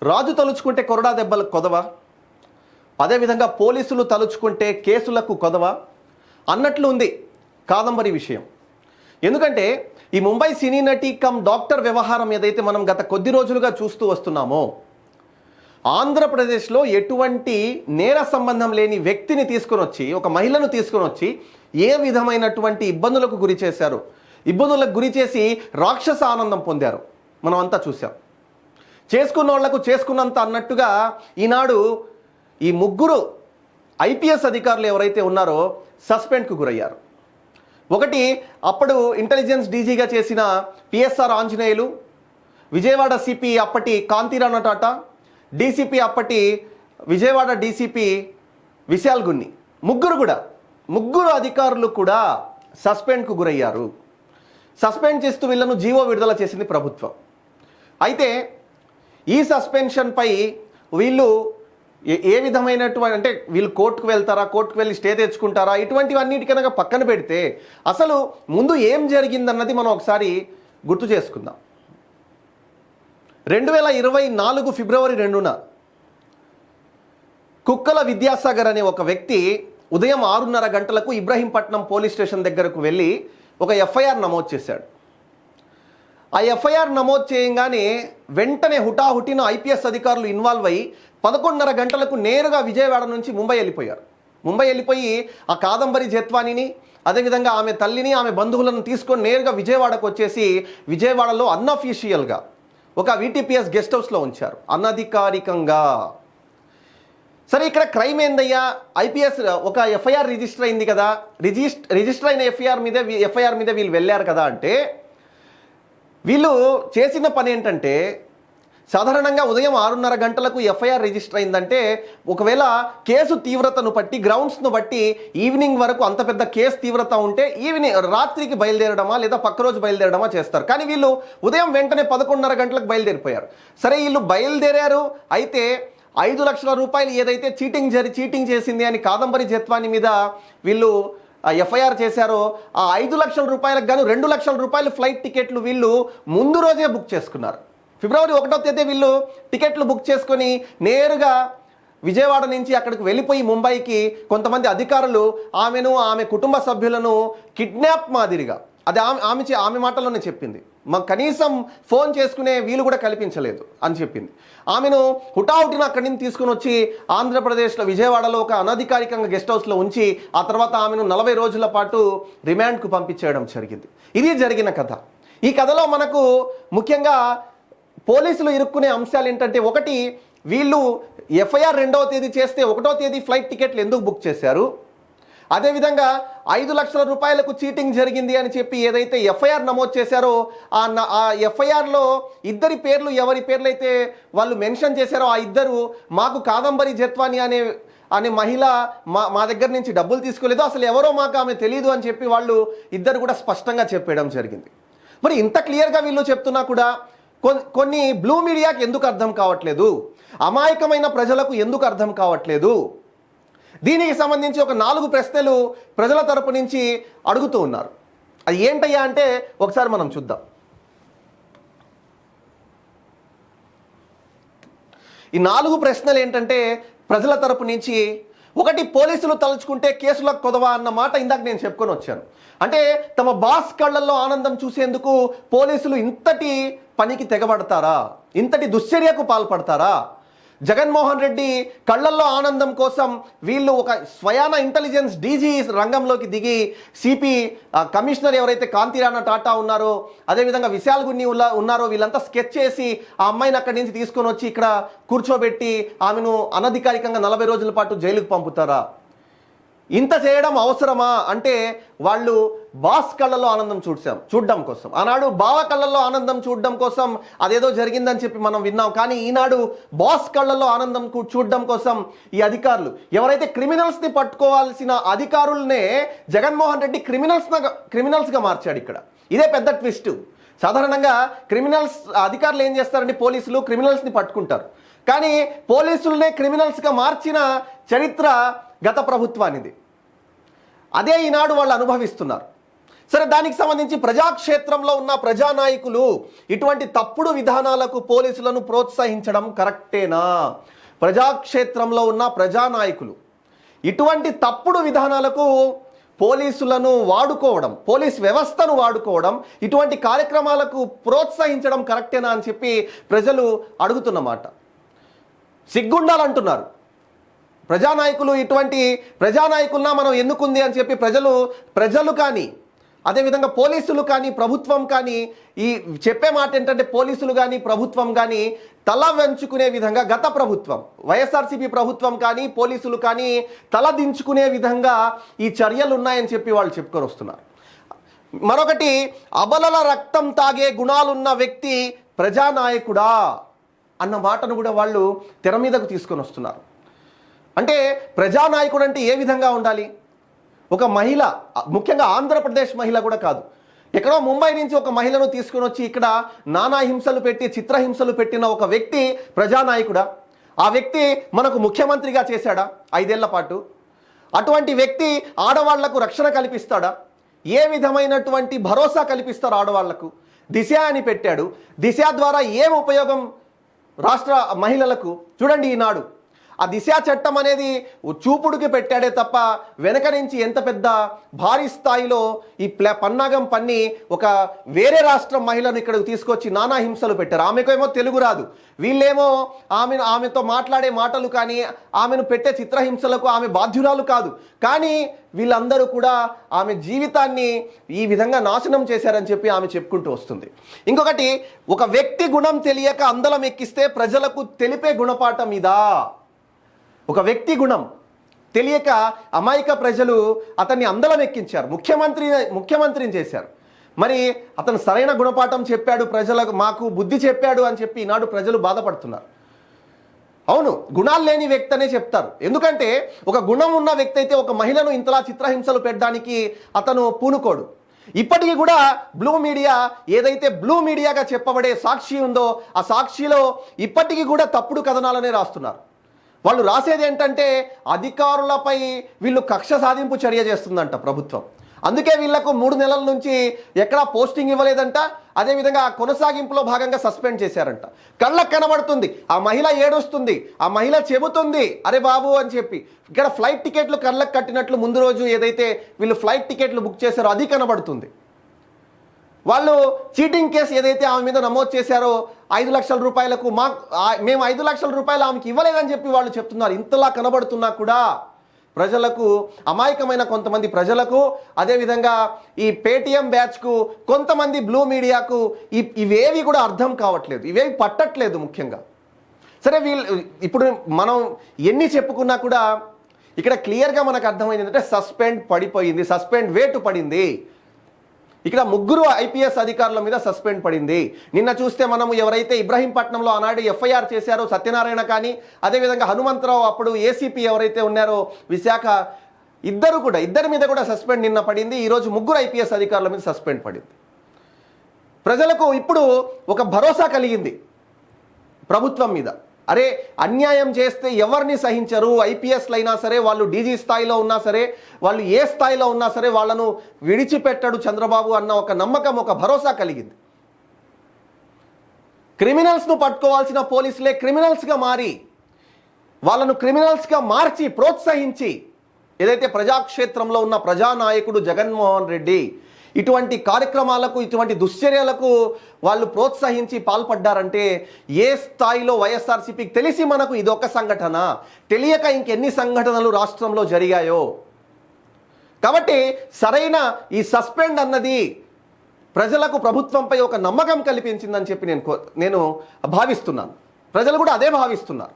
రాజు తలుచుకుంటే కొరడా దెబ్బలకు కొదవ, అదేవిధంగా పోలీసులు తలుచుకుంటే కేసులకు కొదవ అన్నట్లు ఉంది కాదంబరి విషయం. ఎందుకంటే ఈ ముంబై సినీ నటి కమ్ డాక్టర్ వ్యవహారం ఏదైతే మనం గత కొద్ది రోజులుగా చూస్తూ వస్తున్నామో, ఆంధ్రప్రదేశ్లో ఎటువంటి నేర సంబంధం లేని వ్యక్తిని తీసుకొని వచ్చి, ఒక మహిళను తీసుకొని వచ్చి ఏ విధమైనటువంటి ఇబ్బందులకు గురి చేశారు, ఇబ్బందులకు గురి చేసి రాక్షస ఆనందం పొందారు మనం అంతా చూసాం. చేసుకున్న వాళ్లకు చేసుకున్నంత అన్నట్టుగా ఈనాడు ఈ ముగ్గురు ఐపీఎస్ అధికారులు ఎవరైతే ఉన్నారో సస్పెండ్కు గురయ్యారు. ఒకటి అప్పుడు ఇంటెలిజెన్స్ డీజీగా చేసిన పిఎస్ఆర్ ఆంజనేయులు, విజయవాడ సిపి అప్పటి కాంతిరాణ టాటా, డీసీపీ అప్పటి విజయవాడ డీసీపీ విశాల్ గున్ని, ముగ్గురు అధికారులు కూడా సస్పెండ్కు గురయ్యారు. సస్పెండ్ చేస్తూ వీళ్ళను జీవో విడుదల చేసింది ప్రభుత్వం. అయితే ఈ సస్పెన్షన్పై వీళ్ళు ఏ విధమైనటువంటి అంటే వీళ్ళు కోర్టుకు వెళ్తారా, కోర్టుకు వెళ్ళి స్టే తెచ్చుకుంటారా, ఇటువంటివన్నిటికనగా పక్కన పెడితే అసలు ముందు ఏం జరిగిందన్నది మనం ఒకసారి గుర్తు చేసుకుందాం. 2024 ఫిబ్రవరి 2న కుక్కల విద్యాసాగర్ అనే ఒక వ్యక్తి ఉదయం 6:30 గంటలకు ఇబ్రహీంపట్నం పోలీస్ స్టేషన్ దగ్గరకు వెళ్ళి ఒక ఎఫ్ఐఆర్ నమోదు చేశాడు. ఆ ఎఫ్ఐఆర్ నమోదు చేయగానే వెంటనే హుటాహుటిన ఐపీఎస్ అధికారులు ఇన్వాల్వ్ అయ్యి 11:30 గంటలకు నేరుగా విజయవాడ నుంచి ముంబై వెళ్ళిపోయారు. ముంబై వెళ్ళిపోయి ఆ కాదంబరి జత్వానిని, అదేవిధంగా ఆమె తల్లిని, ఆమె బంధువులను తీసుకొని నేరుగా విజయవాడకు వచ్చేసి విజయవాడలో అన్అఫీషియల్గా ఒక వీటీపీఎస్ గెస్ట్ హౌస్లో ఉంచారు అనధికారికంగా. సరే, ఇక్కడ క్రైమ్ ఏందయ్యా? ఐపీఎస్ ఒక ఎఫ్ఐఆర్ రిజిస్టర్ అయింది కదా, రిజిస్టర్ అయిన ఎఫ్ఐఆర్ మీద వీళ్ళు వెళ్ళారు కదా అంటే, వీళ్ళు చేసిన పని ఏంటంటే, సాధారణంగా ఉదయం 6:30 గంటలకు ఎఫ్ఐఆర్ రిజిస్టర్ అయిందంటే ఒకవేళ కేసు తీవ్రతను బట్టి, గ్రౌండ్స్ను బట్టి ఈవినింగ్ వరకు అంత పెద్ద కేసు తీవ్రత ఉంటే రాత్రికి బయలుదేరడమా లేదా పక్క రోజు బయలుదేరడమా చేస్తారు. కానీ వీళ్ళు ఉదయం వెంటనే 11:30 గంటలకు బయలుదేరిపోయారు. సరే, వీళ్ళు బయలుదేరారు. అయితే 5 లక్షల రూపాయలు ఏదైతే చీటింగ్ చేసింది అని కాదంబరి జత్వాని మీద వీళ్ళు ఎఫ్ఐఆర్ చేశారో, ఆ 5 లక్షల రూపాయలకు గాను 2 లక్షల రూపాయలు ఫ్లైట్ టికెట్లు వీళ్ళు ముందు రోజే బుక్ చేసుకున్నారు. ఫిబ్రవరి 1వ తేదీ వీళ్ళు టికెట్లు బుక్ చేసుకొని నేరుగా విజయవాడ నుంచి అక్కడికి వెళ్ళిపోయి ముంబైకి కొంతమంది అధికారులు ఆమెను, ఆమె కుటుంబ సభ్యులను కిడ్నాప్ మాదిరిగా, అది ఆమె మాటల్లోనే చెప్పింది, మాకు కనీసం ఫోన్ చేసుకునే వీలు కూడా కల్పించలేదు అని చెప్పింది. ఆమెను హుటాహుటిన అక్కడి నుంచి తీసుకుని వచ్చి ఆంధ్రప్రదేశ్లో విజయవాడలో ఒక అనధికారికంగా గెస్ట్ హౌస్లో ఉంచి ఆ తర్వాత ఆమెను 40 రోజుల పాటు రిమాండ్కు పంపించేయడం జరిగింది. ఇది జరిగిన కథ. ఈ కథలో మనకు ముఖ్యంగా పోలీసులు ఇరుక్కునే అంశాలు ఏంటంటే, ఒకటి, వీళ్ళు ఎఫ్ఐఆర్ 2వ తేదీ చేస్తే 1వ తేదీ ఫ్లైట్ టికెట్లు ఎందుకు బుక్ చేశారు, అదేవిధంగా 5 లక్షల రూపాయలకు చీటింగ్ జరిగింది అని చెప్పి ఏదైతే ఎఫ్ఐఆర్ నమోదు చేశారో ఆ ఎఫ్ఐఆర్లో ఇద్దరి పేర్లు, ఎవరి పేర్లు అయితే వాళ్ళు మెన్షన్ చేశారో ఆ ఇద్దరు మాకు కాదంబరి జత్వాని అనే మహిళ మా దగ్గర నుంచి డబ్బులు తీసుకోలేదు, అసలు ఎవరో మాకు ఆమె తెలియదు అని చెప్పి వాళ్ళు ఇద్దరు కూడా స్పష్టంగా చెప్పేయడం జరిగింది. మరి ఇంత క్లియర్గా వీళ్ళు చెప్తున్నా కూడా కొన్ని బ్లూ మీడియాకి ఎందుకు అర్థం కావట్లేదు, అమాయకమైన ప్రజలకు ఎందుకు అర్థం కావట్లేదు? దీనికి సంబంధించి ఒక 4 ప్రశ్నలు ప్రజల తరపు నుంచి అడుగుతూ ఉన్నారు. అది ఏంటయ్యా అంటే ఒకసారి మనం చూద్దాం. ఈ 4 ప్రశ్నలు ఏంటంటే ప్రజల తరపు నుంచి, ఒకటి, పోలీసులు తలుచుకుంటే కేసులకు కొదవా అన్న మాట ఇందాక నేను చెప్పుకొని వచ్చాను. అంటే తమ బాస్ కళ్ళల్లో ఆనందం చూసేందుకు పోలీసులు ఇంతటి పనికి తెగబడతారా, ఇంతటి దుశ్చర్యకు పాల్పడతారా? జగన్మోహన్ రెడ్డి కళ్ళల్లో ఆనందం కోసం వీళ్ళు ఒక స్వయాన ఇంటెలిజెన్స్ డీజీ రంగంలోకి దిగి సిపి కమిషనర్ ఎవరైతే కాంతిరాణ టాటా ఉన్నారో, అదేవిధంగా విశాల్ గున్ని ఉన్నారో, వీళ్ళంతా స్కెచ్ చేసి ఆ అమ్మాయిని అక్కడి నుంచి తీసుకొని వచ్చి ఇక్కడ కూర్చోబెట్టి ఆమెను అనధికారికంగా 40 రోజుల పాటు జైలుకు పంపుతారా? ఇంత చేయడం అవసరమా అంటే వాళ్ళు బాస్ కళ్ళల్లో ఆనందం చూడడం కోసం, ఆనాడు బావ కళ్ళల్లో ఆనందం చూడడం కోసం అదేదో జరిగిందని చెప్పి మనం విన్నాం. కానీ ఈనాడు బాస్ కళ్ళల్లో ఆనందం చూడడం కోసం ఈ అధికారులు, ఎవరైతే క్రిమినల్స్ని పట్టుకోవాల్సిన అధికారులనే జగన్మోహన్ రెడ్డి క్రిమినల్స్గా మార్చాడు. ఇక్కడ ఇదే పెద్ద ట్విస్ట్. సాధారణంగా అధికారులు ఏం చేస్తారంటే, పోలీసులు క్రిమినల్స్ని పట్టుకుంటారు, కానీ పోలీసులనే క్రిమినల్స్గా మార్చిన చరిత్ర గత ప్రభుత్వానిది. అదే ఈనాడు వాళ్ళు అనుభవిస్తున్నారు. సరే, దానికి సంబంధించి ప్రజాక్షేత్రంలో ఉన్న ప్రజానాయకులు ఇటువంటి తప్పుడు విధానాలకు పోలీసులను ప్రోత్సహించడం కరెక్టేనా? ప్రజాక్షేత్రంలో ఉన్న ప్రజానాయకులు ఇటువంటి తప్పుడు విధానాలకు పోలీసులను వాడుకోవడం, పోలీస్ వ్యవస్థను వాడుకోవడం, ఇటువంటి కార్యక్రమాలకు ప్రోత్సహించడం కరెక్టేనా అని చెప్పి ప్రజలు అడుగుతున్నమాట. సిగ్గుండాలంటున్నారు ప్రజానాయకులు. ఇటువంటి ప్రజానాయకులన మనం ఎన్నుకుంది అని చెప్పి ప్రజలు కానీ, అదేవిధంగా పోలీసులు కానీ, ప్రభుత్వం కానీ, ఈ చెప్పే మాట ఏంటంటే పోలీసులు కానీ ప్రభుత్వం కానీ తల వంచుకునే విధంగా గత ప్రభుత్వం, వైఎస్ఆర్సీపీ ప్రభుత్వం కానీ పోలీసులు కానీ తల దించుకునే విధంగా ఈ చర్యలు ఉన్నాయని చెప్పి వాళ్ళు చెప్పుకొని వస్తున్నారు. మరొకటి, అబలల రక్తం తాగే గుణాలున్న వ్యక్తి ప్రజానాయకుడా అన్న మాటను కూడా వాళ్ళు తెర మీదకు తీసుకొని వస్తున్నారు. అంటే ప్రజానాయకుడు అంటే ఏ విధంగా ఉండాలి? ఒక మహిళ, ముఖ్యంగా ఆంధ్రప్రదేశ్ మహిళ కూడా కాదు, ఎక్కడో ముంబై నుంచి ఒక మహిళను తీసుకుని వచ్చి ఇక్కడ నానా హింసలు పెట్టి చిత్రహింసలు పెట్టిన ఒక వ్యక్తి ప్రజానాయకుడా? ఆ వ్యక్తి మనకు ముఖ్యమంత్రిగా చేశాడా 5 ఏళ్ల పాటు? అటువంటి వ్యక్తి ఆడవాళ్లకు రక్షణ కల్పిస్తాడా? ఏ విధమైనటువంటి భరోసా కల్పిస్తారు ఆడవాళ్లకు? దిశ అని పెట్టాడు. దిశ ద్వారా ఏం ఉపయోగం రాష్ట్ర మహిళలకు? చూడండి, ఈనాడు ఆ దిశ చట్టం అనేది చూపుడుకి పెట్టాడే తప్ప వెనక నుంచి ఎంత పెద్ద భారీ స్థాయిలో ఈ పన్నాగం పన్ని ఒక వేరే రాష్ట్రం మహిళను ఇక్కడికి తీసుకొచ్చి నానా హింసలు పెట్టారు. ఆమెకేమో తెలుగు రాదు, వీళ్ళేమో ఆమెతో మాట్లాడే మాటలు కానీ, ఆమెను పెట్టే చిత్రహింసలకు ఆమె బాధ్యురాలు కాదు. కానీ వీళ్ళందరూ కూడా ఆమె జీవితాన్ని ఈ విధంగా నాశనం చేశారని చెప్పి ఆమె చెప్పుకుంటూ వస్తుంది. ఇంకొకటి, ఒక వ్యక్తి గుణం తెలియక అందలం ఎక్కిస్తే ప్రజలకు తెలిపే గుణపాఠం ఇదా? ఒక వ్యక్తి గుణం తెలియక అమాయక ప్రజలు అతన్ని అందలం ఎక్కించారు, ముఖ్యమంత్రిని చేశారు. మరి అతను సరైన గుణపాఠం చెప్పాడు, ప్రజలకు మాకు బుద్ధి చెప్పాడు అని చెప్పి ఈనాడు ప్రజలు బాధపడుతున్నారు. అవును, గుణాలు లేని వ్యక్తి అనే చెప్తారు. ఎందుకంటే ఒక గుణం ఉన్న వ్యక్తి అయితే ఒక మహిళను ఇంతలా చిత్రహింసలు పెట్టడానికి అతను పూనుకోడు. ఇప్పటికీ కూడా బ్లూ మీడియా, ఏదైతే బ్లూ మీడియాగా చెప్పబడే సాక్షి ఉందో ఆ సాక్షిలో ఇప్పటికీ కూడా తప్పుడు కథనాలనే రాస్తున్నారు. వాళ్ళు రాసేది ఏంటంటే అధికారులపై వీళ్ళు కక్ష సాధింపు చర్య చేస్తుందంట ప్రభుత్వం. అందుకే వీళ్లకు 3 నెలల నుంచి ఎక్కడా పోస్టింగ్ ఇవ్వలేదంట. అదేవిధంగా కొనసాగింపులో భాగంగా సస్పెండ్ చేశారంట. కళ్ళకు కనబడుతుంది, ఆ మహిళ ఏడుస్తుంది, ఆ మహిళ చెబుతుంది అరే బాబు అని చెప్పి. ఇక్కడ ఫ్లైట్ టికెట్లు కళ్ళకు కట్టినట్లు ముందు రోజు ఏదైతే వీళ్ళు ఫ్లైట్ టికెట్లు బుక్ చేశారో అది కనబడుతుంది. వాళ్ళు చీటింగ్ కేసు ఏదైతే ఆమె మీద నమోదు చేశారో 5 లక్షల రూపాయలకు మేము 5 లక్షల రూపాయలు ఆమెకి ఇవ్వలేదని చెప్పి వాళ్ళు చెప్తున్నారు. ఇంతలా కనబడుతున్నా కూడా ప్రజలకు, అమాయకమైన కొంతమంది ప్రజలకు, అదేవిధంగా ఈ పేటీఎం బ్యాచ్కు, కొంతమంది బ్లూ మీడియాకు ఇవేవి కూడా అర్థం కావట్లేదు, ఇవేవి పట్టట్లేదు ముఖ్యంగా. సరే, ఇప్పుడు మనం ఎన్ని చెప్పుకున్నా కూడా ఇక్కడ క్లియర్గా మనకు అర్థమైంది ఏంటంటే సస్పెండ్ పడిపోయింది, సస్పెండ్ వేటు పడింది. ఇక్కడ 3 ఐపీఎస్ అధికారుల మీద సస్పెండ్ పడింది. నిన్న చూస్తే మనము ఎవరైతే ఇబ్రహీంపట్నంలో ఆనాడు ఎఫ్ఐఆర్ చేశారో సత్యనారాయణ కానీ, అదేవిధంగా హనుమంతరావు అప్పుడు ఏసీపీ ఎవరైతే ఉన్నారో విశాఖ, ఇద్దరి మీద కూడా సస్పెండ్ నిన్న పడింది. ఈరోజు 3 ఐపీఎస్ అధికారుల మీద సస్పెండ్ పడింది. ప్రజలకు ఇప్పుడు ఒక భరోసా కలిగింది ప్రభుత్వం మీద. అరే, అన్యాయం చేస్తే ఎవరిని సహించరు, ఐపీఎస్లు అయినా సరే, వాళ్ళు డీజీ స్థాయిలో ఉన్నా సరే, వాళ్ళు ఏ స్థాయిలో ఉన్నా సరే వాళ్ళను విడిచిపెట్టాడు చంద్రబాబు అన్న ఒక నమ్మకం, ఒక భరోసా కలిగింది. క్రిమినల్స్ను పట్టుకోవాల్సిన పోలీసులే క్రిమినల్స్గా మారి, వాళ్ళను క్రిమినల్స్గా మార్చి ప్రోత్సహించి, ఏదైతే ప్రజాక్షేత్రంలో ఉన్న ప్రజానాయకుడు జగన్మోహన్ రెడ్డి ఇటువంటి కార్యక్రమాలకు, ఇటువంటి దుశ్చర్యలకు వాళ్ళు ప్రోత్సహించి పాల్పడ్డారంటే ఏ స్థాయిలో వైఎస్ఆర్సీపీకి తెలిసి మనకు ఇదొక సంఘటన, తెలియక ఇంకెన్ని సంఘటనలు రాష్ట్రంలో జరిగాయో. కాబట్టి సరైన ఈ సస్పెండ్ అన్నది ప్రజలకు ప్రభుత్వంపై ఒక నమ్మకం కల్పించిందని చెప్పి నేను భావిస్తున్నాను. ప్రజలు కూడా అదే భావిస్తున్నారు.